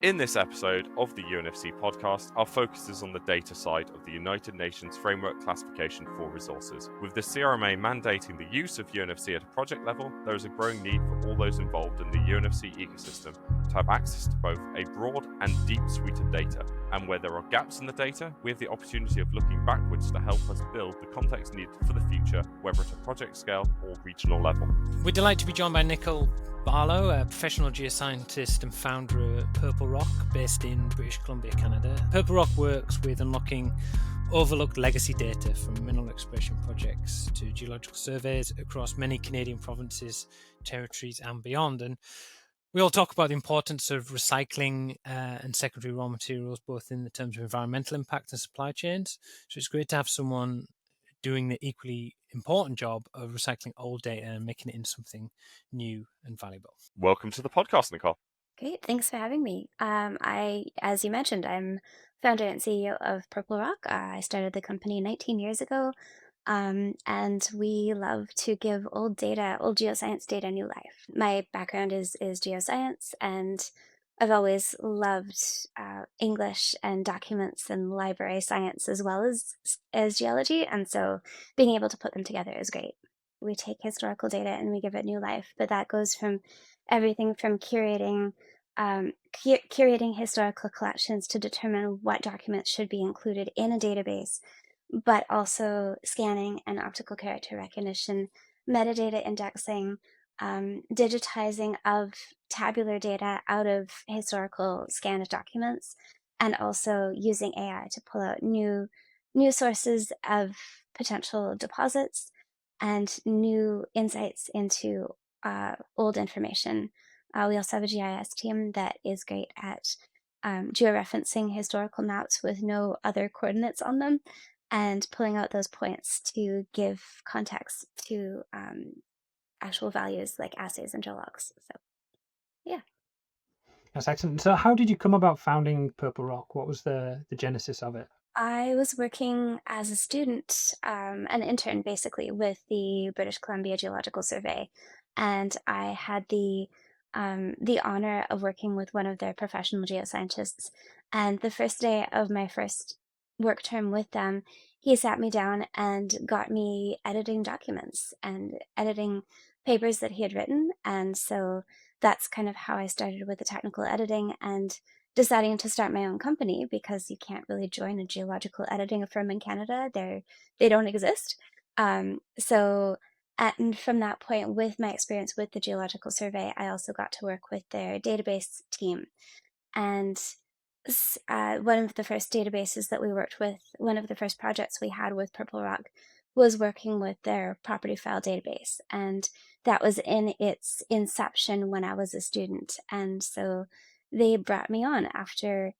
In this episode of the UNFC podcast, our focus is on the data side of the United Nations Framework Classification for Resources. With the CRMA mandating the use of UNFC at a project level, there is a growing need for all those involved in the UNFC ecosystem to have access to both a broad and deep suite of data. And where there are gaps in the data, we have the opportunity of looking backwards to help us build the context needed for the future, whether at a project scale or regional level. We're delighted to be joined by Nicole Barlow, a professional geoscientist and founder of Purple Rock, based in British Columbia, Canada. Purple Rock works with unlocking overlooked legacy data from mineral exploration projects to geological surveys across many Canadian provinces, territories and beyond. And we all talk about the importance of recycling and secondary raw materials, both in the terms of environmental impact and supply chains. So it's great to have someone doing the equally important job of recycling old data and making it into something new and valuable. Welcome to the podcast, Nicole. Great, thanks for having me. As you mentioned, I'm founder and CEO of Purple Rock. I started the company 19 years ago, and we love to give old geoscience data, new life. My background is geoscience, and I've always loved English and documents and library science as well as geology, and so being able to put them together is great. We take historical data and we give it new life, but that goes from everything from curating historical collections to determine what documents should be included in a database, but also scanning and optical character recognition, metadata indexing, digitizing of tabular data out of historical scanned documents, and also using AI to pull out new sources of potential deposits and new insights into old information. We also have a GIS team that is great at georeferencing historical maps with no other coordinates on them and pulling out those points to give context to actual values like assays and geologs. So, yeah. That's excellent. So how did you come about founding Purple Rock? What was the genesis of it? I was working as a student, an intern basically, with the British Columbia Geological Survey, and I had the honor of working with one of their professional geoscientists. And the first day of my first work term with them, he sat me down and got me editing documents and editing papers that he had written. And so that's kind of how I started with the technical editing and deciding to start my own company because you can't really join a geological editing firm in Canada. They don't exist. So and from that point, with my experience with the Geological Survey, I also got to work with their database team. And one of the first databases that we worked with, one of the first projects we had with Purple Rock was working with their property file database. And that was in its inception when I was a student. And so they brought me on after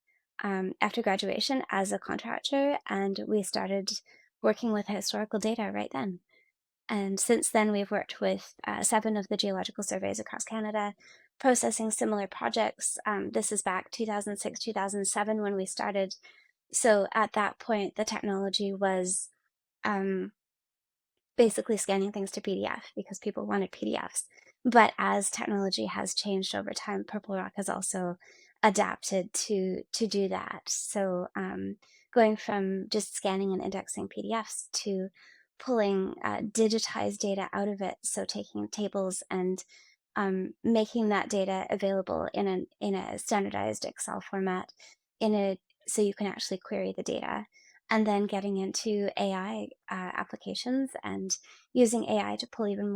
graduation as a contractor, and we started working with historical data right then. And since then, we've worked with 7 of the geological surveys across Canada, processing similar projects. This is back 2006, 2007 when we started. So at that point, the technology was um, basically scanning things to PDF because people wanted PDFs. But as technology has changed over time, Purple Rock has also adapted to do that. So going from just scanning and indexing PDFs to pulling digitized data out of it, so taking tables and making that data available in a standardized Excel format, so you can actually query the data, and then getting into AI applications and using AI to pull even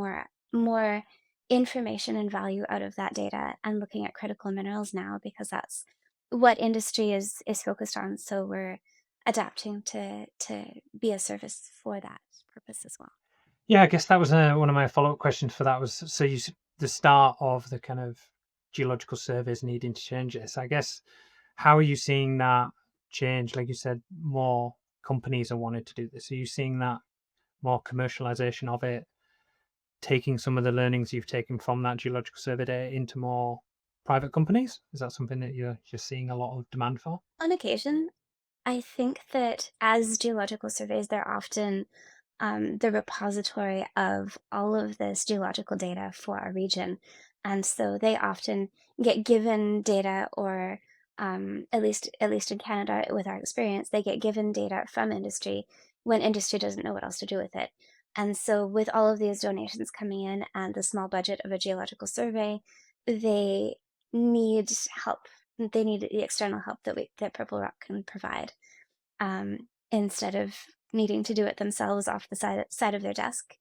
more information and value out of that data, and looking at critical minerals now because that's what industry is focused on. So we're adapting to be a service for that purpose as well. Yeah, I guess that was one of my follow-up questions for that was, so the start of the kind of geological surveys needing to change this. I guess, how are you seeing that change? Like you said, more companies are wanting to do this. Are you seeing that more commercialization of it, taking some of the learnings you've taken from that geological survey data into more private companies? Is that something that you're seeing a lot of demand for? On occasion, I think that as geological surveys, they're often the repository of all of this geological data for our region. And so they often get given data or at least in Canada, with our experience, they get given data from industry when industry doesn't know what else to do with it. And so, with all of these donations coming in and the small budget of a geological survey, they need help. They need the external help that Purple Rock can provide, instead of needing to do it themselves off the side of their desk.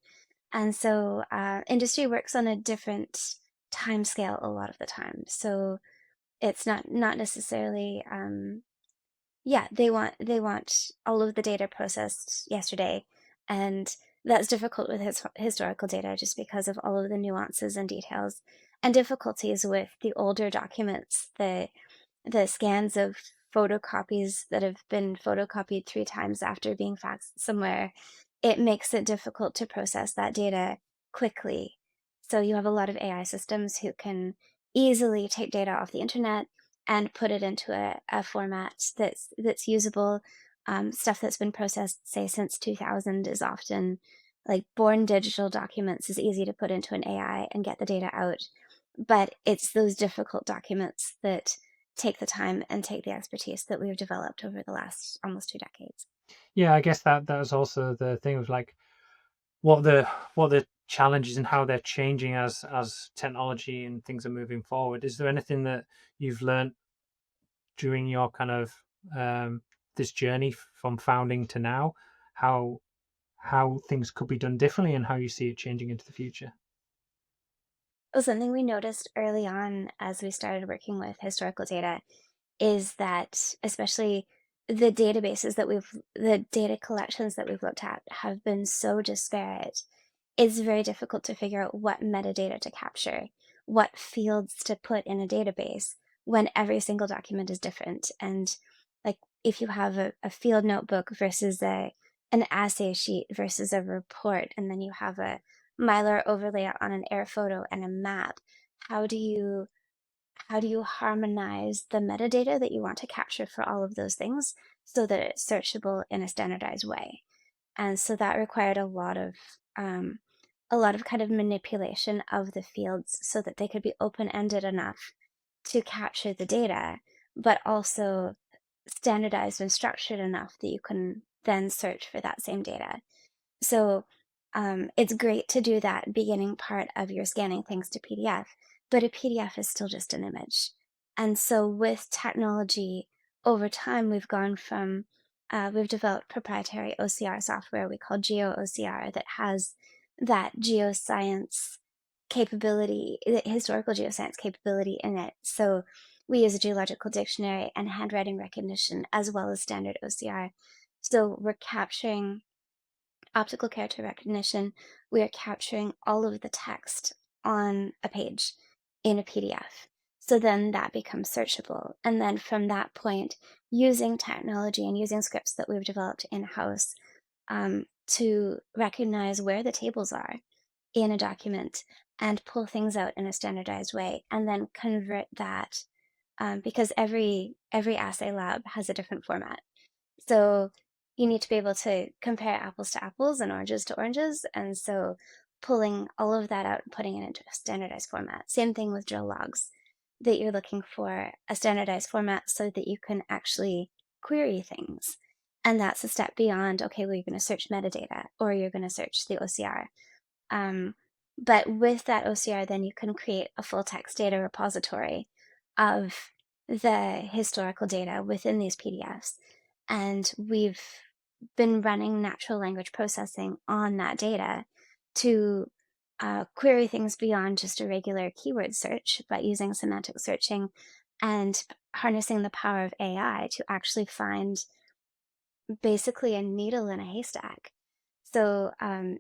And so, industry works on a different time scale a lot of the time. So it's not necessarily, yeah, they want all of the data processed yesterday, and that's difficult with historical data just because of all of the nuances and details and difficulties with the older documents, the scans of photocopies that have been photocopied 3 times after being faxed somewhere. It makes it difficult to process that data quickly. So you have a lot of AI systems who can easily take data off the internet and put it into a format that's usable. Stuff that's been processed, say, since 2000 is often like born digital documents is easy to put into an AI and get the data out. But it's those difficult documents that take the time and take the expertise that we've developed over the last almost 2 decades. Yeah, I guess that was also the thing of like what the challenges and how they're changing as technology and things are moving forward. Is there anything that you've learned during your kind of this journey from founding to now, how things could be done differently and how you see it changing into the future? Well, something we noticed early on as we started working with historical data is that, especially the the data collections that we've looked at have been so disparate. It's very difficult to figure out what metadata to capture, what fields to put in a database when every single document is different. And like if you have a field notebook versus an assay sheet versus a report, and then you have a Mylar overlay on an air photo and a map, how do you harmonize the metadata that you want to capture for all of those things so that it's searchable in a standardized way? And so that required a lot of kind of manipulation of the fields so that they could be open-ended enough to capture the data, but also standardized and structured enough that you can then search for that same data. So it's great to do that beginning part of your scanning things to PDF, but a PDF is still just an image. And so with technology over time, we've developed proprietary OCR software we call GeoOCR that has that geoscience capability, the historical geoscience capability in it. So we use a geological dictionary and handwriting recognition as well as standard OCR. So we're capturing optical character recognition, we are capturing all of the text on a page in a PDF. So then that becomes searchable. And then from that point, using technology and using scripts that we've developed in-house, to recognize where the tables are in a document and pull things out in a standardized way, and then convert that, because every assay lab has a different format. So you need to be able to compare apples to apples and oranges to oranges. And so pulling all of that out and putting it into a standardized format. Same thing with drill logs, that you're looking for a standardized format so that you can actually query things. And that's a step beyond, okay, well, you're going to search metadata or you're going to search the OCR. But with that OCR, then you can create a full text data repository of the historical data within these PDFs. And we've been running natural language processing on that data to query things beyond just a regular keyword search, but using semantic searching and harnessing the power of AI to actually find basically a needle in a haystack. So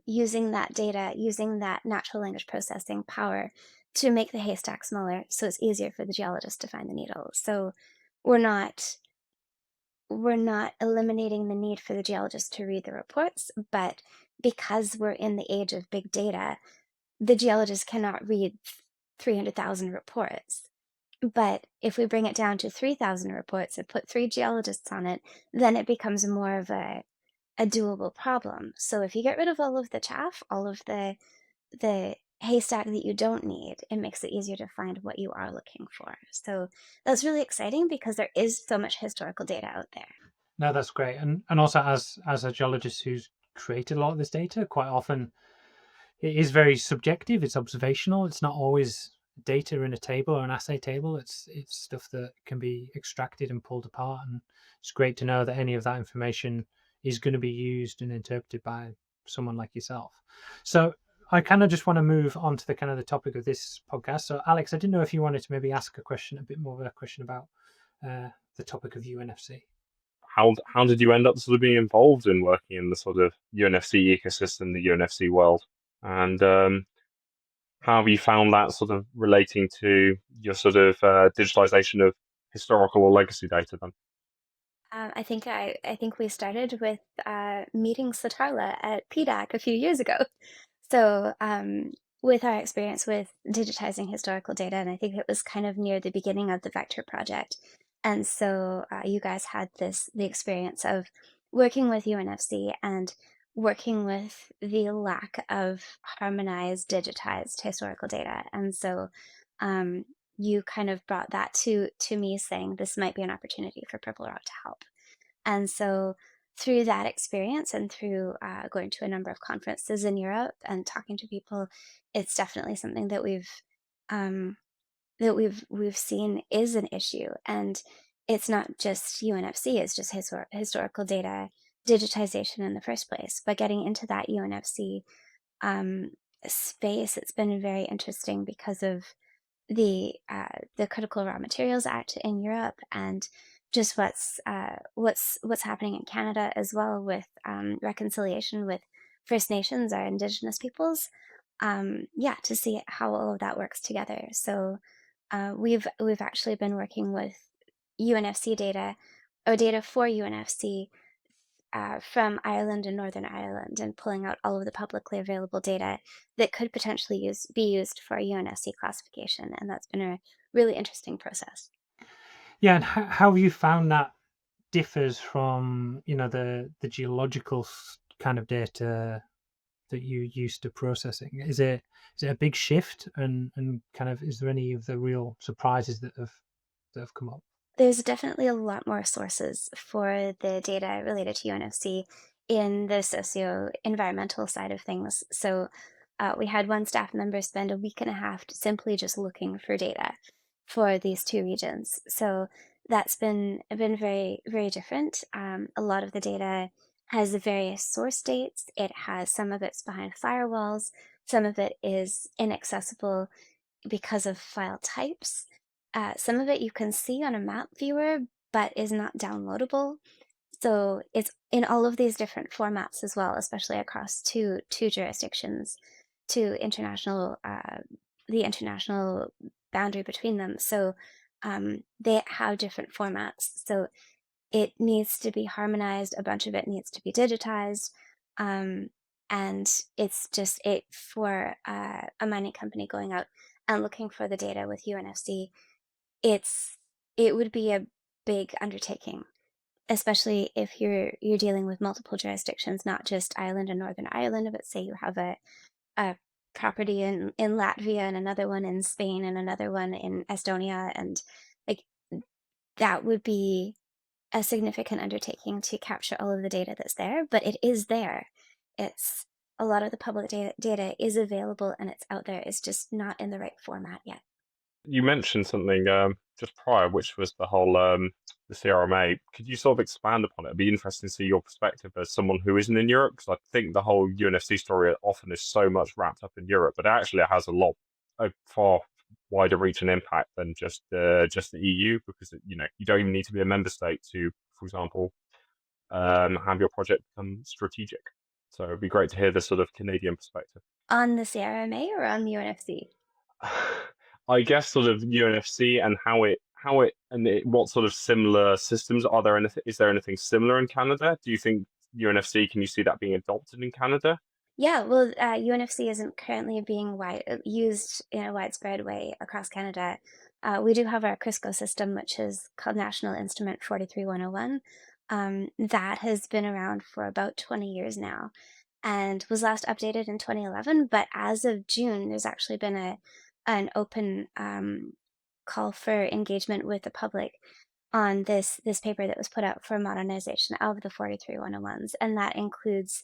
using that data, using that natural language processing power to make the haystack smaller so it's easier for the geologist to find the needle. So we're not eliminating the need for the geologist to read the reports, but because we're in the age of big data, the geologist cannot read 300,000 reports. But if we bring it down to 3,000 reports and put 3 geologists on it, then it becomes more of a doable problem. So if you get rid of all of the chaff, all of the haystack that you don't need, it makes it easier to find what you are looking for. So that's really exciting because there is so much historical data out there. No, that's great. And also as a geologist who's created a lot of this data, quite often it is very subjective. It's observational. It's not always data in a table or an assay table. It's stuff that can be extracted and pulled apart. And it's great to know that any of that information is going to be used and interpreted by someone like yourself. So I kind of just want to move on to the kind of the topic of this podcast. So Alex, I didn't know if you wanted to maybe ask a bit more of a question about the topic of UNFC. How did you end up sort of being involved in working in the sort of UNFC ecosystem, the UNFC world, and how have you found that sort of relating to your sort of digitalization of historical or legacy data then? I think we started with meeting Satarla at PDAC a few years ago. So with our experience with digitizing historical data, and I think it was kind of near the beginning of the Vector project, and so you guys had the experience of working with UNFC and working with the lack of harmonized, digitized historical data, and so you kind of brought that to me, saying this might be an opportunity for Purple Rock to help. And so through that experience and through going to a number of conferences in Europe and talking to people, it's definitely something that um, we've seen is an issue. And it's not just UNFC; it's just historical data digitization in the first place. But getting into that UNFC um, space, it's been very interesting because of the Critical Raw Materials Act in Europe and just what's happening in Canada as well with reconciliation with First Nations or Indigenous peoples. Yeah, to see how all of that works together. So we've actually been working with UNFC data or data for UNFC from Ireland and Northern Ireland and pulling out all of the publicly available data that could potentially be used for UNSC classification. And that's been a really interesting process. Yeah, and how have you found that differs from the geological kind of data that you used to processing? Is it a big shift, and kind of is there any of the real surprises that have come up? There's definitely a lot more sources for the data related to UNFC in the socio-environmental side of things. So we had one staff member spend a week and a half simply just looking for data for these two regions. So that's been very, very different. A lot of the data has the various source dates. It has some of it's behind firewalls. Some of it is inaccessible because of file types. Some of it you can see on a map viewer, but is not downloadable. So it's in all of these different formats as well, especially across two jurisdictions, to the international boundary between them. So they have different formats. So it needs to be harmonized. A bunch of it needs to be digitized. Um, and it's just it for a mining company going out and looking for the data with UNFC. It would be a big undertaking, especially if you're dealing with multiple jurisdictions, not just Ireland and Northern Ireland, but say you have a property in Latvia and another one in Spain and another one in Estonia, and like that would be a significant undertaking to capture all of the data that's there, but it is there. It's a lot of the public data is available and it's out there. It's just not in the right format yet. You mentioned something just prior, which was the whole the CRMA. Could you sort of expand upon it? It'd be interesting to see your perspective as someone who isn't in Europe, because I think the whole UNFC story often is so much wrapped up in Europe, but actually it has a far wider reach and impact than just the EU, because you don't even need to be a member state to, for example, have your project become strategic. So it'd be great to hear the sort of Canadian perspective. On the CRMA or on the UNFC? I guess sort of UNFC and what sort of similar systems are there? Is there anything similar in Canada? Do you think UNFC, can you see that being adopted in Canada? Yeah, well, UNFC isn't currently being used in a widespread way across Canada. We do have our Crisco system, which is called National Instrument 43101. That has been around for about 20 years now. and was last updated in 2011. But as of June, there's actually been an open call for engagement with the public on this paper that was put out for modernization of the 43101s, and that includes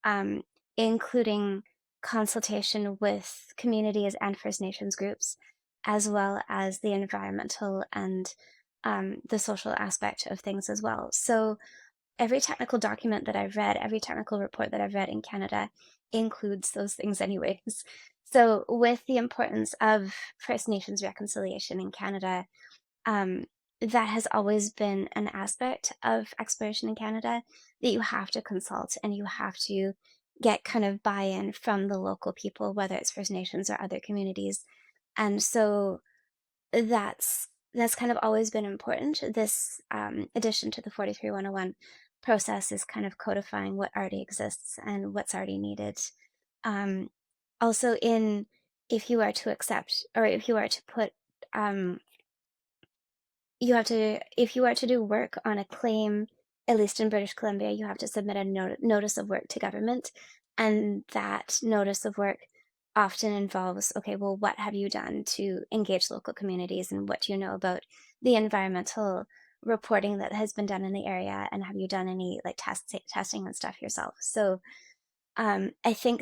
um, including consultation with communities and First Nations groups, as well as the environmental and the social aspect of things as well. So every technical document that I've read, every technical report that I've read in Canada includes those things anyways. So with the importance of First Nations reconciliation in Canada, um, that has always been an aspect of exploration in Canada, that you have to consult and you have to get kind of buy-in from the local people, whether it's First Nations or other communities. And so that's kind of always been important. This addition to the 43101 process is kind of codifying what already exists and what's already needed. Um, Also, in if you are to accept, or if you are to put um, you have to if you are to do work on a claim, at least in British Columbia, you have to submit a notice of work to government, and that notice of work often involves, okay, well, what have you done to engage local communities, and what do you know about the environmental reporting that has been done in the area, and have you done any like testing and stuff yourself? So I think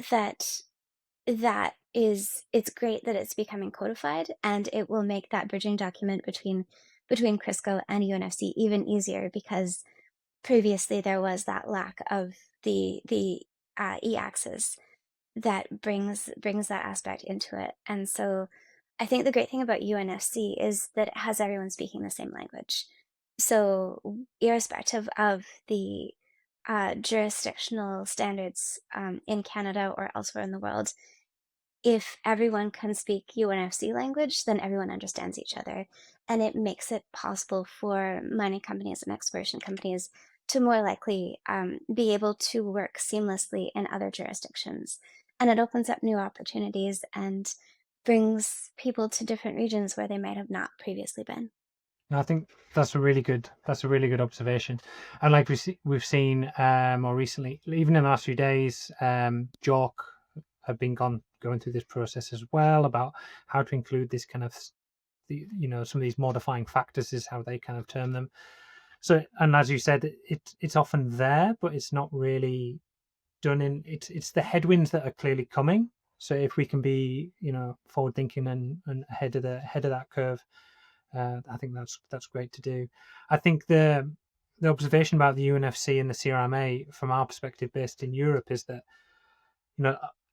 it's great that it's becoming codified, and it will make that bridging document between Crisco and UNFC even easier, because previously there was that lack of the e-axis that brings that aspect into it. And so I think the great thing about UNFC is that it has everyone speaking the same language. So irrespective of the jurisdictional standards in Canada or elsewhere in the world, if everyone can speak UNFC language, then everyone understands each other. And it makes it possible for mining companies and exploration companies to more likely be able to work seamlessly in other jurisdictions. And it opens up new opportunities and brings people to different regions where they might have not previously been. I think that's a really good observation. And like we've seen more recently, even in the last few days, JORC have been going through this process as well about how to include this kind of some of these modifying factors is how they kind of term them. So, and as you said, it's often there, but it's not really done in. It's the headwinds that are clearly coming. So if we can be forward thinking and ahead of that curve, I think that's great to do. I think the observation about the UNFC and the CRMA from our perspective, based in Europe, is that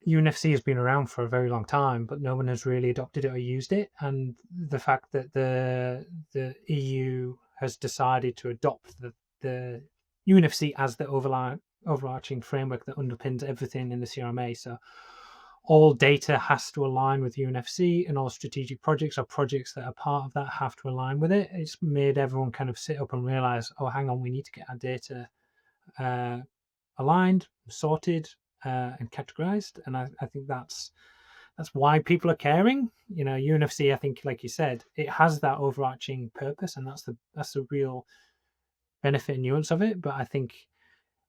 UNFC has been around for a very long time, but no one has really adopted it or used it. And the fact that the EU has decided to adopt the UNFC as the overarching framework that underpins everything in the CRMA. So all data has to align with UNFC, and all strategic projects or projects that are part of that have to align with it. It's made everyone kind of sit up and realize, oh, hang on, we need to get our data aligned, sorted, and categorized. And I think that's why people are caring. UNFC, I think, like you said, it has that overarching purpose, and that's the real benefit and nuance of it. But I think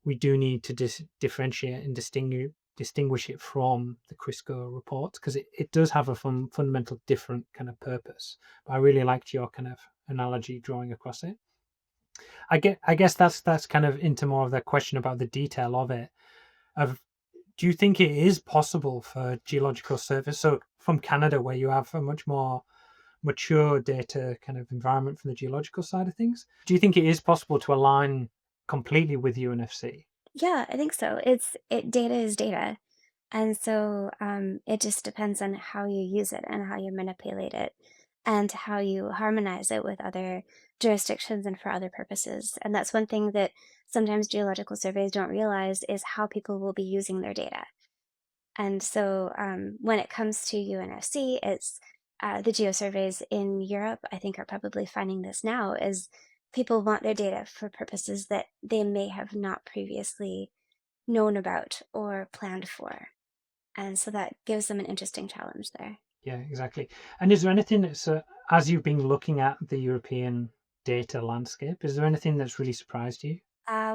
we do need to differentiate and distinguish it from the Crisco reports, because it does have a fundamental different kind of purpose. But I really liked your kind of analogy drawing across it. I guess that's kind of into more of the question about the detail of it. Do you think it is possible for geological surveys, so from Canada, where you have a much more mature data kind of environment from the geological side of things, do you think it is possible to align completely with UNFC? Yeah, I think so. Data is data. And so it just depends on how you use it and how you manipulate it and how you harmonize it with other jurisdictions and for other purposes. And that's one thing that sometimes geological surveys don't realize, is how people will be using their data. And so when it comes to UNFC, it's the geosurveys in Europe, I think, are probably finding this now, is people want their data for purposes that they may have not previously known about or planned for. And so that gives them an interesting challenge there. Yeah, exactly. And is there anything that's, as you've been looking at the European data landscape, is there anything that's really surprised you?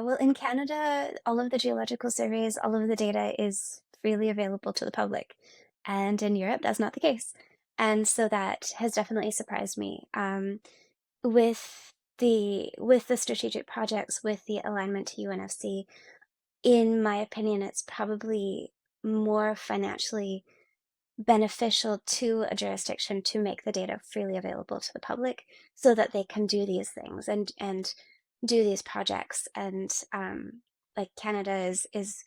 Well, in Canada, all of the geological surveys, all of the data is freely available to the public. And in Europe, that's not the case. And so that has definitely surprised me. With the strategic projects, with the alignment to UNFC, in my opinion, it's probably more financially beneficial to a jurisdiction to make the data freely available to the public so that they can do these things and do these projects. And like Canada is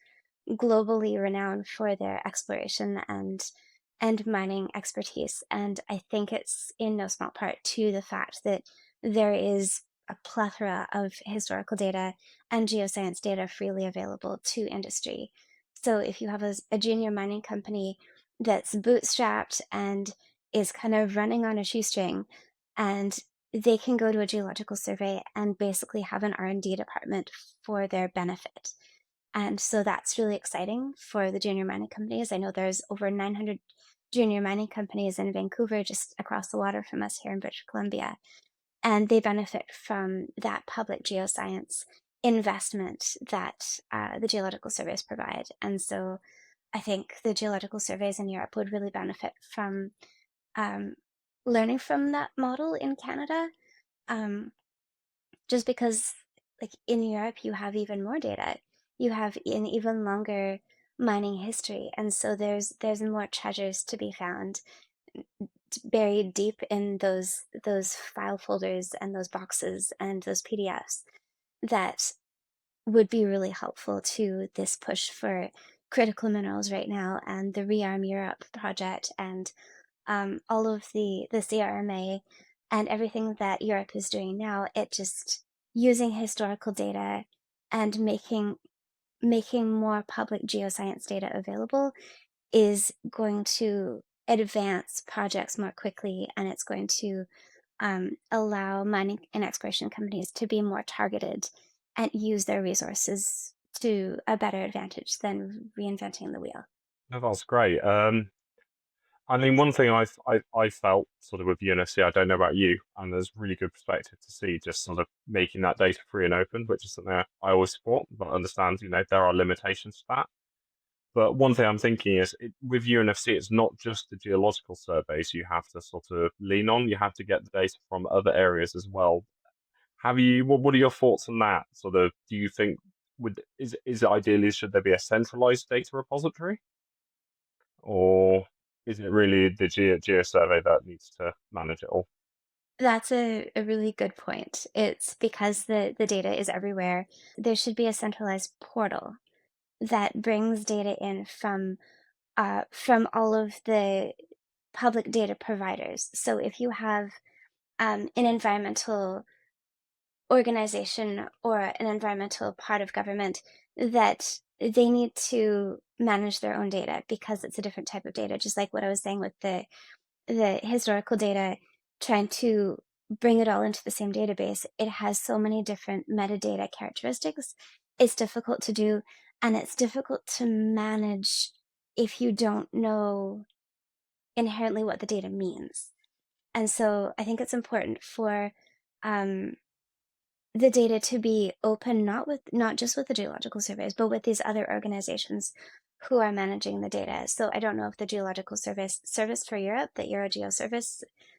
globally renowned for their exploration and mining expertise. And I think it's in no small part to the fact that there is a plethora of historical data and geoscience data freely available to industry. So if you have a junior mining company that's bootstrapped and is kind of running on a shoestring, and they can go to a geological survey and basically have an R&D department for their benefit. And so that's really exciting for the junior mining companies. I know there's over 900 junior mining companies in Vancouver, just across the water from us here in British Columbia. And they benefit from that public geoscience investment that the geological surveys provide. And so I think the geological surveys in Europe would really benefit from um, learning from that model in Canada. Um, just because, like, in Europe, you have even more data. You have an even longer mining history, and so there's more treasures to be found buried deep in those file folders and those boxes and those PDFs that would be really helpful to this push for critical minerals right now, and the Rearm Europe project, and all of the CRMA and everything that Europe is doing now. It just using historical data and making more public geoscience data available is going to advance projects more quickly, and it's going to allow mining and exploration companies to be more targeted and use their resources to a better advantage than reinventing the wheel. No, that's great. I mean, one thing I felt sort of with UNFC, I don't know about you, and there's really good perspective to see just sort of making that data free and open, which is something I always support, but understand, there are limitations to that. But one thing I'm thinking is with UNFC, it's not just the geological surveys you have to sort of lean on. You have to get the data from other areas as well. What are your thoughts on that? Sort of, do you think is it ideally should there be a centralized data repository, or is it really the geosurvey that needs to manage it all? That's a really good point. It's because the data is everywhere. There should be a centralized portal that brings data in from all of the public data providers. So if you have an environmental organization or an environmental part of government that they need to manage their own data because it's a different type of data, just like what I was saying with the historical data, trying to bring it all into the same database. It has so many different metadata characteristics. It's difficult to do, and it's difficult to manage if you don't know inherently what the data means. And so I think it's important for um, the data to be open, not just with the geological surveys, but with these other organizations who are managing the data. So I don't know if the Geological Service for Europe, that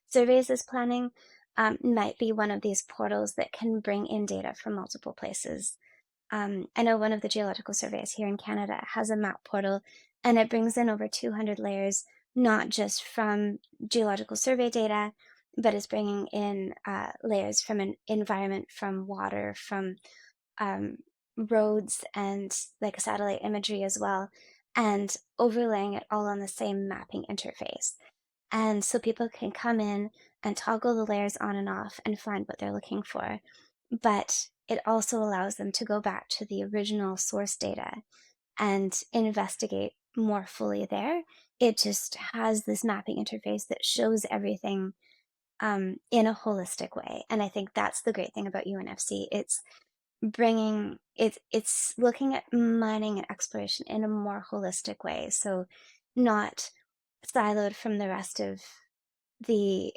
Surveys is planning, might be one of these portals that can bring in data from multiple places. I know one of the geological surveys here in Canada has a map portal, and it brings in over 200 layers, not just from geological survey data, but is bringing in layers from an environment, from water, from um, roads, and like satellite imagery as well, and overlaying it all on the same mapping interface. And so people can come in and toggle the layers on and off and find what they're looking for. But it also allows them to go back to the original source data and investigate more fully there. It just has this mapping interface that shows everything in a holistic way. And I think that's the great thing about UNFC. It's looking at mining and exploration in a more holistic way. So not siloed from the rest of the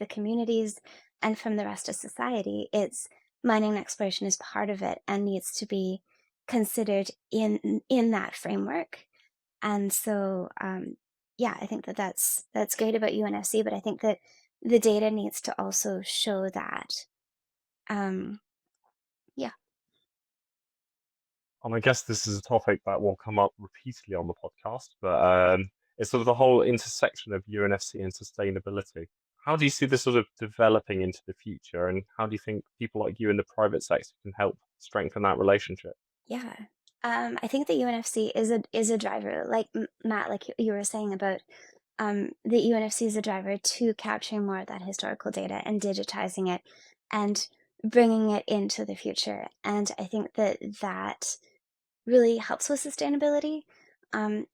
communities and from the rest of society. It's mining and exploration is part of it and needs to be considered in that framework. And so, yeah, I think that that's great about UNFC, but I think that the data needs to also show that. Yeah. And I guess this is a topic that will come up repeatedly on the podcast, but it's sort of the whole intersection of UNFC and sustainability. How do you see this sort of developing into the future, and how do you think people like you in the private sector can help strengthen that relationship? Yeah. I think the UNFC is a driver, like Matt, like you were saying about the UNFC is a driver to capturing more of that historical data and digitizing it and bringing it into the future. And I think that that really helps with sustainability.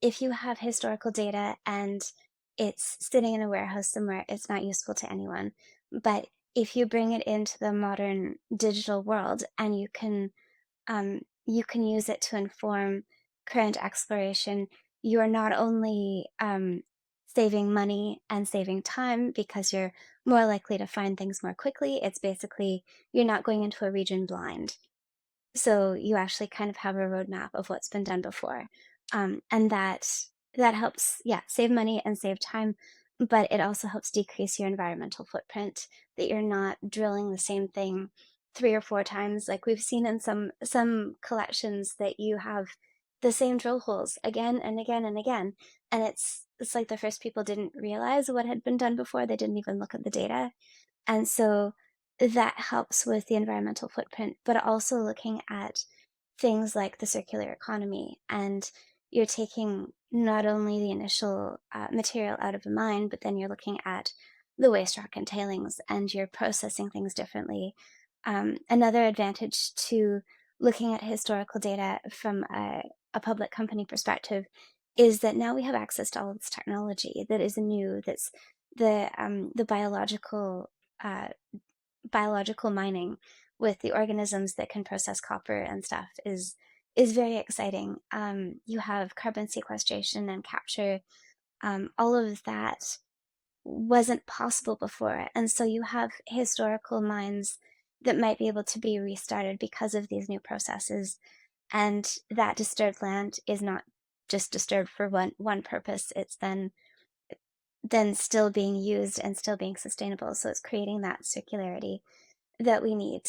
If you have historical data and it's sitting in a warehouse somewhere, it's not useful to anyone. But if you bring it into the modern digital world and you can use it to inform current exploration, you're not only saving money and saving time because you're more likely to find things more quickly. It's basically you're not going into a region blind. So you actually kind of have a roadmap of what's been done before. And that helps, yeah, save money and save time, but it also helps decrease your environmental footprint, that you're not drilling the same thing 3 or 4 times. Like we've seen in some collections that you have the same drill holes again and again and again. And it's like the first people didn't realize what had been done before. They didn't even look at the data. And so that helps with the environmental footprint, but also looking at things like the circular economy. And you're taking not only the initial material out of the mine, but then you're looking at the waste rock and tailings and you're processing things differently. Another advantage to looking at historical data from a public company perspective is that now we have access to all of this technology that is new, that's the uh, biological mining with the organisms that can process copper and stuff is very exciting. You have carbon sequestration and capture. All of that wasn't possible before, and so you have historical mines that might be able to be restarted because of these new processes. And that disturbed land is not just disturbed for one purpose. It's then still being used and still being sustainable. So it's creating that circularity that we need.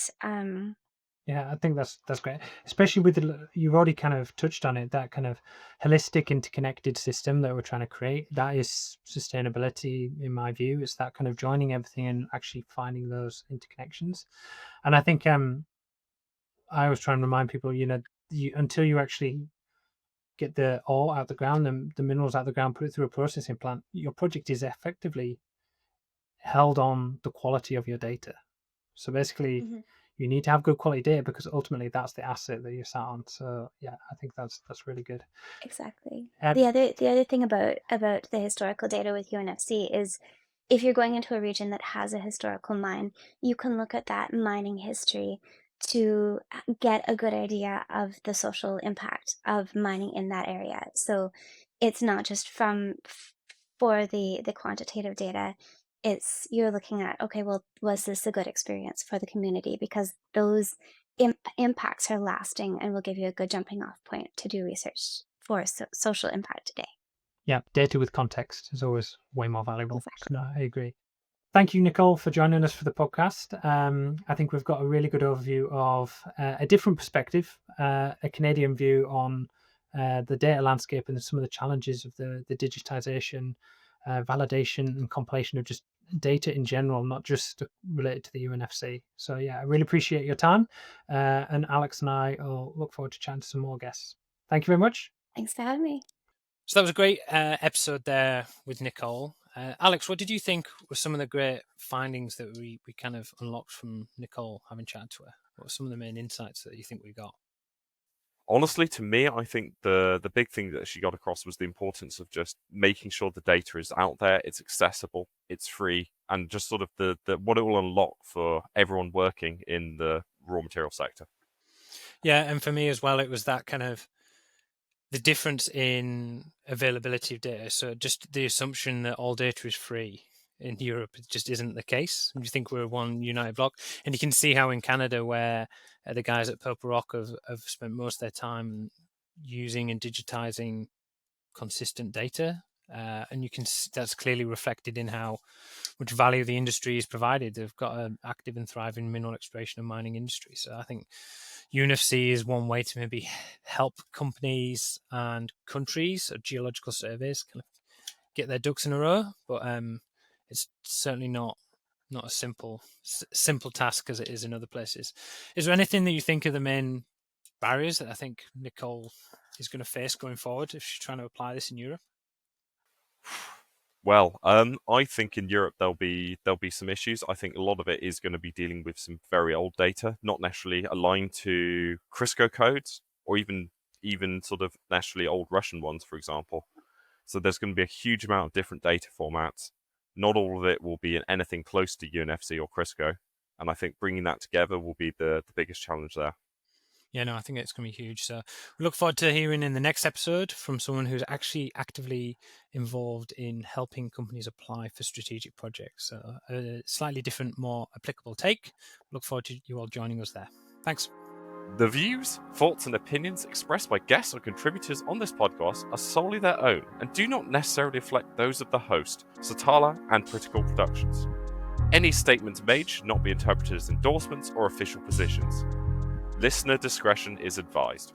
Yeah, I think that's great, especially with you've already kind of touched on it. That kind of holistic, interconnected system that we're trying to create. That is sustainability, in my view. It's that kind of joining everything and actually finding those interconnections. And I think I always try and remind people, until you actually get the ore out the ground, the minerals out the ground, put it through a processing plant, your project is effectively held on the quality of your data. So basically, Mhm. you need to have good quality data because ultimately that's the asset that you're sat on. So yeah, I think that's really good. Exactly. Uh, The other thing about the historical data with UNFC is if you're going into a region that has a historical mine, you can look at that mining history to get a good idea of the social impact of mining in that area. So it's not just for the quantitative data. It's you're looking at, okay, well, was this a good experience for the community? Because those impacts are lasting and will give you a good jumping off point to do research for social impact today. yeah, data with context is always way more valuable. Exactly. So no, I agree. Thank you, Nicole, for joining us for the podcast. I think we've got a really good overview of a different perspective, a Canadian view on the data landscape and some of the challenges of the digitization, validation, and compilation of just data in general, not just related to the UNFC. So, yeah, I really appreciate your time. And Alex and I will look forward to chatting to some more guests. Thank you very much. Thanks for having me. So that was a great episode there with Nicole. Alex, what did you think were some of the great findings that we kind of unlocked from Nicole having chatted to her? What were some of the main insights that you think we got? Honestly, to me, I think the big thing that she got across was the importance of just making sure the data is out there, it's accessible, it's free, and just sort of the what it will unlock for everyone working in the raw material sector. Yeah, and for me as well, it was that kind of the difference in availability of data. So just the assumption that all data is free in Europe, it just isn't the case. You think we're one united block, and you can see how in Canada, where the guys at Purple Rock have spent most of their time using and digitizing consistent data, and you can that's clearly reflected in how much value the industry is provided. They've got an active and thriving mineral exploration and mining industry. So I think UNFC is one way to maybe help companies and countries or geological surveys kind of get their ducks in a row, but it's certainly not a simple task as it is in other places. Is there anything that you think are the main barriers that I think Nicole is going to face going forward if she's trying to apply this in Europe? Well, I think in Europe there'll be some issues. I think a lot of it is going to be dealing with some very old data, not necessarily aligned to Crisco codes, or even sort of naturally old Russian ones, for example. So there's going to be a huge amount of different data formats. Not all of it will be in anything close to UNFC or Crisco, and I think bringing that together will be the biggest challenge there. Yeah, no, I think it's going to be huge. So we look forward to hearing in the next episode from someone who's actually actively involved in helping companies apply for strategic projects. So a slightly different, more applicable take. Look forward to you all joining us there. Thanks. The views, thoughts, and opinions expressed by guests or contributors on this podcast are solely their own and do not necessarily reflect those of the host, Satarla, and Critical Productions. Any statements made should not be interpreted as endorsements or official positions. Listener discretion is advised.